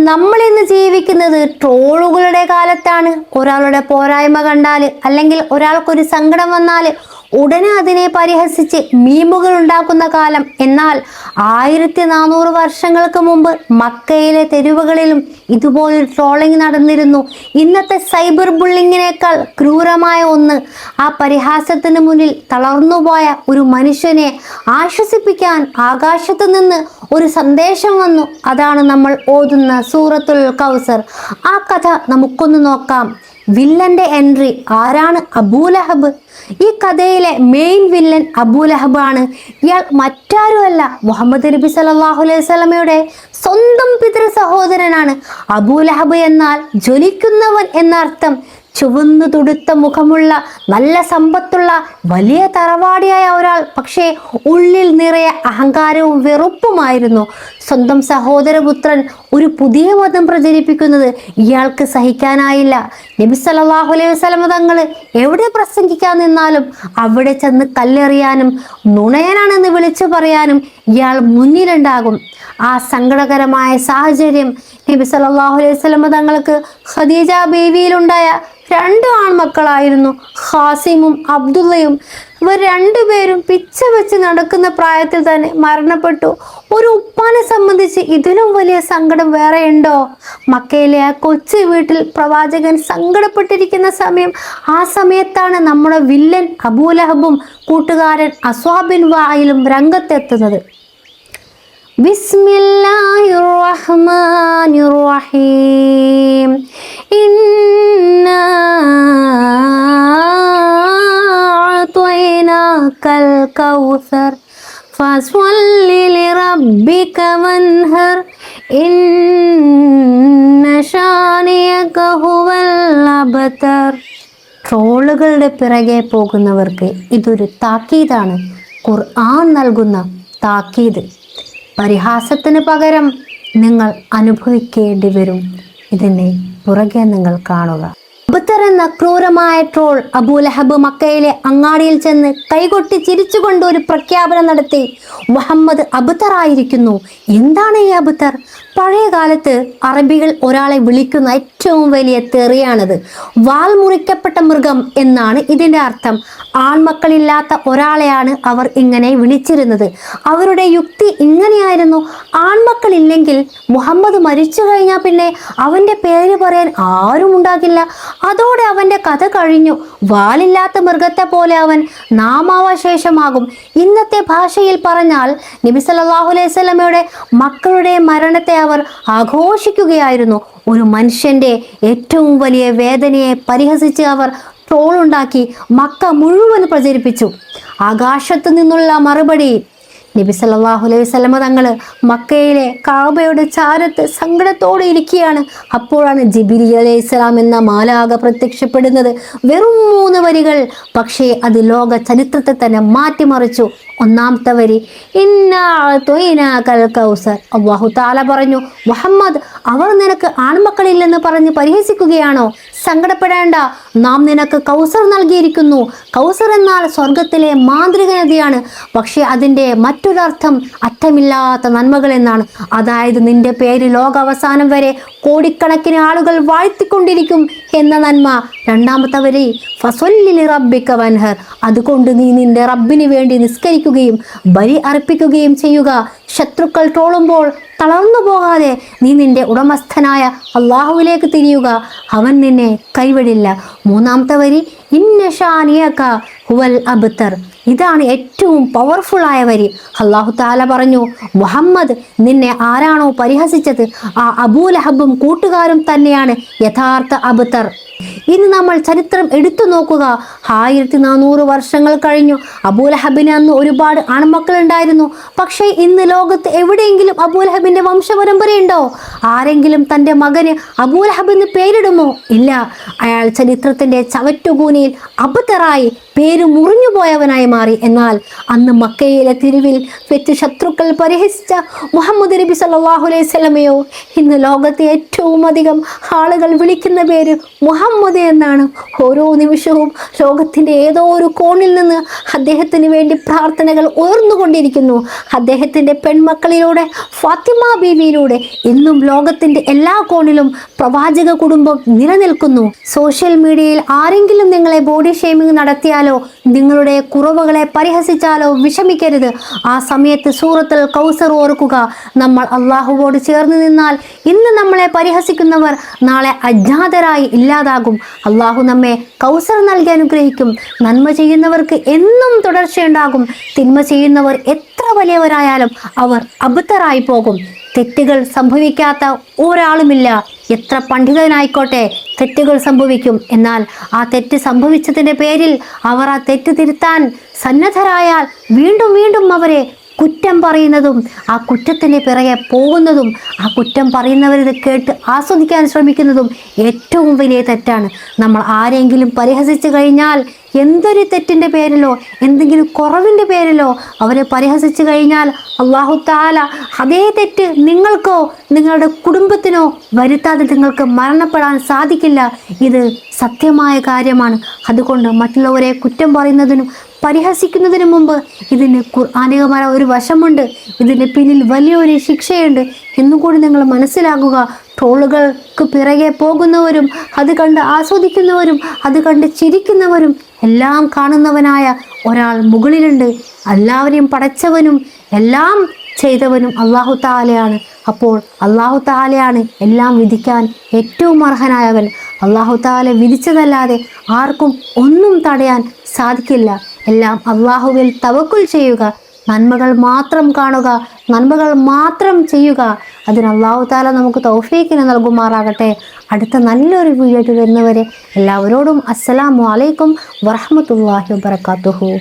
നമ്മൾ ഇന്ന് ജീവിക്കുന്നത് ട്രോളുകളുടെ കാലത്താണ്. ഒരാളുടെ പോരായ്മ കണ്ടാൽ അല്ലെങ്കിൽ ഒരാൾക്കൊരു സങ്കടം വന്നാൽ ഉടനെ അതിനെ പരിഹസിച്ച് മീമുകൾ ഉണ്ടാക്കുന്ന കാലം. എന്നാൽ 1400 വർഷങ്ങൾക്ക് മുമ്പ് മക്കയിലെ തെരുവുകളിലും ഇതുപോലൊരു ട്രോളിംഗ് നടന്നിരുന്നു. ഇന്നത്തെ സൈബർ ബുള്ളിങ്ങിനേക്കാൾ ക്രൂരമായ ഒന്ന്. ആ പരിഹാസത്തിന് മുന്നിൽ തളർന്നുപോയ ഒരു മനുഷ്യനെ ആശ്വസിപ്പിക്കാൻ ആകാശത്ത് നിന്ന് ഒരു സന്ദേശം വന്നു. അതാണ് നമ്മൾ ഓതുന്ന സൂറത്തുൽ കൗസർ. ആ കഥ നമുക്കൊന്ന് നോക്കാം. വില്ലന്റെ എൻട്രി. ആരാണ്? അബൂലഹബ്. ഈ കഥയിലെ മെയിൻ വില്ലൻ അബൂലഹബ് ആണ്. ഇയാൾ മറ്റാരുമല്ല, മുഹമ്മദ് നബി സല്ലല്ലാഹു അലൈഹി വസല്ലമയുടെ സ്വന്തം പിതൃ സഹോദരനാണ്. അബൂലഹബ് എന്നാൽ ജ്വലിക്കുന്നവൻ എന്നർത്ഥം. ചുവന്നു തുടുത്ത മുഖമുള്ള, നല്ല സമ്പത്തുള്ള, വലിയ തറവാടിയായ ഒരാൾ. പക്ഷേ ഉള്ളിൽ നിറയെ അഹങ്കാരവും വെറുപ്പുമായിരുന്നു. സ്വന്തം സഹോദരപുത്രൻ ഒരു പുതിയ മതം പ്രചരിപ്പിക്കുന്നത് ഇയാൾക്ക് സഹിക്കാനായില്ല. നബി സല്ലല്ലാഹു അലൈഹി വസല്ലമ തങ്ങൾ എവിടെ പ്രസംഗിക്കാൻ നിന്നാലും അവിടെ ചെന്ന് കല്ലെറിയാനും നുണയനാണെന്ന് വിളിച്ചു പറയാനും ഇയാൾ മുന്നിലുണ്ടാകും. ആ സങ്കടകരമായ സാഹചര്യം നബി സല്ലല്ലാഹു അലൈഹി വസല്ലമ തങ്ങൾക്ക് ഖദീജ ബീവിയിലുണ്ടായ 2 ആൺമക്കളായിരുന്നു, ഖാസിമും അബ്ദുള്ളയും. ഇവർ രണ്ടുപേരും പിച്ച വെച്ച് നടക്കുന്ന പ്രായത്തിൽ തന്നെ മരണപ്പെട്ടു. ഒരു ഉപ്പാനെ സംബന്ധിച്ച് ഇതിലും വലിയ സങ്കടം വേറെ ഉണ്ടോ? മക്കയിലെ ആ കൊച്ചു വീട്ടിൽ പ്രവാചകൻ സങ്കടപ്പെട്ടിരിക്കുന്ന സമയം. ആ സമയത്താണ് നമ്മുടെ വില്ലൻ അബൂലഹബും കൂട്ടുകാരൻ അസ്വാബ് ബിൻ വായിലും രംഗത്തെത്തുന്നത്. ബിസ്മില്ലാഹിർ റഹ്മാനിർ റഹീം. ഇന്നാ അഅ്തൈനാകൽ കൗസർ ഫസ്വല്ലി ലിറബ്ബിക വൻഹർ ഇന്ന ശാനിയക ഹുവൽ അബ്തർ. ട്രോളുകളുടെ പിറകെ പോകുന്നവർക്ക് ഇതൊരു താക്കീതാണ്. ഖുർആൻ നൽകുന്ന താക്കീത്. പരിഹാസത്തിന് പകരം നിങ്ങൾ അനുഭവിക്കേണ്ടി വരും. ഇതിനെ പുറകെ നിങ്ങൾ കാണുക. അബ്തർ എന്ന ക്രൂരമായ ട്രോൾ അബൂലഹബ് മക്കയിലെ അങ്ങാടിയിൽ ചെന്ന് കൈകൊട്ടി ചിരിച്ചുകൊണ്ട് ഒരു പ്രഖ്യാപനം നടത്തി. മുഹമ്മദ് അബ്തർ ആയിരിക്കുന്നു. എന്താണ് ഈ അബ്തർ? പഴയ കാലത്ത് അറബികൾ ഒരാളെ വിളിക്കുന്ന ഏറ്റവും വലിയ തെറിയാണത്. വാൽ മുറിക്കപ്പെട്ട മൃഗം എന്നാണ് ഇതിൻ്റെ അർത്ഥം. ആൺമക്കളില്ലാത്ത ഒരാളെയാണ് അവർ ഇങ്ങനെ വിളിച്ചിരുന്നത്. അവരുടെ യുക്തി ഇങ്ങനെയായിരുന്നു: ആൺമക്കളില്ലെങ്കിൽ മുഹമ്മദ് മരിച്ചു കഴിഞ്ഞാൽ പിന്നെ അവൻ്റെ പേര് പറയാൻ ആരും ഉണ്ടാകില്ല. അതോടെ അവൻ്റെ കഥ കഴിഞ്ഞു. വാലില്ലാത്ത മൃഗത്തെ പോലെ അവൻ നാമാവശേഷമാകും. ഇന്നത്തെ ഭാഷയിൽ പറഞ്ഞാൽ നബി സല്ലല്ലാഹു അലൈഹി വസല്ലമയുടെ മക്കളുടെ മരണത്തെ അവർ ആഘോഷിക്കുകയായിരുന്നു. ഒരു മനുഷ്യൻ്റെ ഏറ്റവും വലിയ വേദനയെ പരിഹസിച്ച് അവർ ട്രോളുണ്ടാക്കി മക്ക മുഴുവൻ പ്രചരിപ്പിച്ചു. ആകാശത്തു നിന്നുള്ള മറുപടി. നബി സല്ലല്ലാഹു അലൈഹി വസല്ലമ തങ്ങൾ മക്കയിലെ കഅബയുടെ ചാരത്ത് സങ്കടത്തോടെ ഇരിക്കുകയാണ്. അപ്പോഴാണ് ജിബ്രീൽ അലൈഹിസ്സലാം എന്ന മാലാഖ പ്രത്യക്ഷപ്പെടുന്നത്. വെറും 3 വരികൾ, പക്ഷേ അത് ലോക ചരിത്രത്തെ തന്നെ മാറ്റിമറിച്ചു. ഒന്നാമത്തെ വരി, ഇന്നാ അഅ്തൈനാകൽ കൗസർ. അല്ലാഹു തആല പറഞ്ഞു, മുഹമ്മദ്, അവർ നിനക്ക് ആൺമക്കളില്ലെന്ന് പറഞ്ഞ് പരിഹസിക്കുകയാണോ? സങ്കടപ്പെടേണ്ട, നാം നിനക്ക് കൗസർ നൽകിയിരിക്കുന്നു. കൗസർ എന്നാൽ സ്വർഗത്തിലെ മാന്ത്രിക നദിയാണ്. പക്ഷെ അതിൻ്റെ മറ്റൊരർത്ഥം അറ്റമില്ലാത്ത നന്മകൾ എന്നാണ്. അതായത് നിന്റെ പേര് ലോകാവസാനം വരെ കോടിക്കണക്കിന് ആളുകൾ വാഴ്ത്തിക്കൊണ്ടിരിക്കും എന്ന നന്മ. രണ്ടാമത്തെ വരി, ഫസ്വല്ലി ലിറബ്ബിക വൻഹർ. അതുകൊണ്ട് നീ നിന്റെ റബ്ബിന് വേണ്ടി നിസ്കരിക്കുകയും ബലി അർപ്പിക്കുകയും ചെയ്യുക. ശത്രുക്കൾ ട്രോളുമ്പോൾ തളർന്നു പോകാതെ നീ നിന്റെ ഉടമസ്ഥനായ അള്ളാഹുവിലേക്ക് തിരിയുക. അവൻ നിന്നെ കൈവിടില്ല. മൂന്നാമത്തെ വരി, ഇന്ന ശാനിയക ഹുവൽ അബ്തർ. ഇതാണ് ഏറ്റവും പവർഫുൾ ആയ വരി. അല്ലാഹു തആല പറഞ്ഞു, മുഹമ്മദ്, നിന്നെ ആരാണോ പരിഹസിച്ചത് ആ അബൂലഹബും കൂട്ടുകാരും തന്നെയാണ് യഥാർത്ഥ അബ്തർ. ഇനി നമ്മൾ ചരിത്രം എടുത്തു നോക്കുക. 1400 വർഷങ്ങൾ കഴിഞ്ഞു. അബൂലഹബിന് അന്ന് ഒരുപാട് ആൺമക്കളുണ്ടായിരുന്നു. പക്ഷേ ഇന്ന് ലോകത്ത് എവിടെയെങ്കിലും അബൂലഹബിന്റെ വംശപരമ്പരയുണ്ടോ? ആരെങ്കിലും തൻ്റെ മകന് അബൂലഹബ് എന്ന് പേരിടുമോ? ഇല്ല. അയാൾ ചരിത്രത്തിന്റെ ചവറ്റുകൂനി മുന്നിൽ അബദ്ധറായി പേര് മുറിഞ്ഞു പോയവനായി മാറി. എന്നാൽ അന്ന് മക്കയിലെ തെരുവിൽ വെച്ച് ശത്രുക്കൾ പരിഹസിച്ച മുഹമ്മദ് നബി സല്ലല്ലാഹു അലൈഹി വസല്ലമയോ ഇന്ന് ലോകത്തെ ഏറ്റവും അധികം ആളുകൾ വിളിക്കുന്ന പേര് മുഹമ്മദ് എന്നാണ്. ഓരോ നിമിഷവും ലോകത്തിൻ്റെ ഏതോ ഒരു കോണിൽ നിന്ന് അദ്ദേഹത്തിന് വേണ്ടി പ്രാർത്ഥനകൾ ഉയർന്നുകൊണ്ടിരിക്കുന്നു. അദ്ദേഹത്തിൻ്റെ പെൺമക്കളിലൂടെ ഫാത്തിമ ബീവിയിലൂടെ ഇന്നും ലോകത്തിൻ്റെ എല്ലാ കോണിലും പ്രവാചക കുടുംബം നിലനിൽക്കുന്നു. സോഷ്യൽ മീഡിയയിൽ ആരെങ്കിലും നിങ്ങളെ ബോഡി ഷേമിംഗ് നടത്തിയാലോ നിങ്ങളുടെ കുറവുകളെ പരിഹസിച്ചാലോ വിഷമിക്കരുത്. ആ സമയത്ത് സൂറത്തുൽ കൗസർ ഓർക്കുക. നമ്മൾ അള്ളാഹുവോട് ചേർന്ന് നിന്നാൽ ഇന്ന് നമ്മളെ പരിഹസിക്കുന്നവർ നാളെ അജ്ഞാതരായി ഇല്ലാതാകും. അള്ളാഹു നമ്മെ കൗസർ നൽകി അനുഗ്രഹിക്കും. നന്മ ചെയ്യുന്നവർക്ക് എന്നും തുടർച്ചയുണ്ടാകും. തിന്മ ചെയ്യുന്നവർ എത്ര വലിയവരായാലും അവർ അബദ്ധരായി പോകും. തെറ്റുകൾ സംഭവിക്കാത്ത ഒരാളുമില്ല. എത്ര പണ്ഡിതനായിക്കോട്ടെ തെറ്റുകൾ സംഭവിക്കും. എന്നാൽ ആ തെറ്റ് സംഭവിച്ചതിൻ്റെ പേരിൽ അവർ ആ തെറ്റ് തിരുത്താൻ സന്നദ്ധരായാൽ വീണ്ടും വീണ്ടും അവരെ കുറ്റം പറയുന്നതും ആ കുറ്റത്തിന് പിറകെ പോകുന്നതും ആ കുറ്റം പറയുന്നവരിത് കേട്ട് ആസ്വദിക്കാൻ ശ്രമിക്കുന്നതും ഏറ്റവും വലിയ തെറ്റാണ്. നമ്മൾ ആരെങ്കിലും പരിഹസിച്ചു കഴിഞ്ഞാൽ എന്തൊരു തെറ്റിൻ്റെ പേരിലോ എന്തെങ്കിലും കുറവിൻ്റെ പേരിലോ അവരെ പരിഹസിച്ചു കഴിഞ്ഞാൽ അല്ലാഹു തആല അതേ തെറ്റ് നിങ്ങൾക്കോ നിങ്ങളുടെ കുടുംബത്തിനോ വരുത്താതെ നിങ്ങൾക്ക് മരണപ്പെടാൻ സാധിക്കില്ല. ഇത് സത്യമായ കാര്യമാണ്. അതുകൊണ്ട് മറ്റുള്ളവരെ കുറ്റം പറയുന്നതിനും പരിഹസിക്കുന്നതിന് മുമ്പ് ഇതിന് ഖുർആനികമായ ഒരു വശമുണ്ട്. ഇതിന് പിന്നിൽ വലിയൊരു ശിക്ഷയുണ്ട് എന്നുകൂടി നിങ്ങൾ മനസ്സിലാക്കുക. ട്രോളുകൾക്ക് പിറകെ പോകുന്നവരും അത് കണ്ട് ആസ്വദിക്കുന്നവരും അത് കണ്ട് ചിരിക്കുന്നവരും എല്ലാം കാണുന്നവനായ ഒരാൾ മുകളിലുണ്ട്. എല്ലാവരെയും പടച്ചവനും എല്ലാം ചെയ്തവനും അല്ലാഹു തആലയാണ്. അപ്പോൾ അല്ലാഹു തആലയാണ് എല്ലാം വിധിക്കാൻ ഏറ്റവും അർഹനായവൻ. അല്ലാഹു തആല വിധിച്ചതല്ലാതെ ആർക്കും ഒന്നും തടയാൻ സാധിക്കില്ല. എല്ലാം അല്ലാഹുവിൽ തവക്കുൽ ചെയ്യുക, നന്മകൾ മാത്രം കാണുക, നന്മകൾ മാത്രം ചെയ്യുക. അതിന് അല്ലാഹു തആല നമുക്ക് തൗഫീഖിനെ നൽകുമാറാകട്ടെ. അടുത്ത നല്ലൊരു വീഡിയോ വരുന്നവരെ എല്ലാവരോടും അസ്സലാമു അലൈക്കും വറഹ്മത്തുള്ളാഹി വബറകാതുഹു.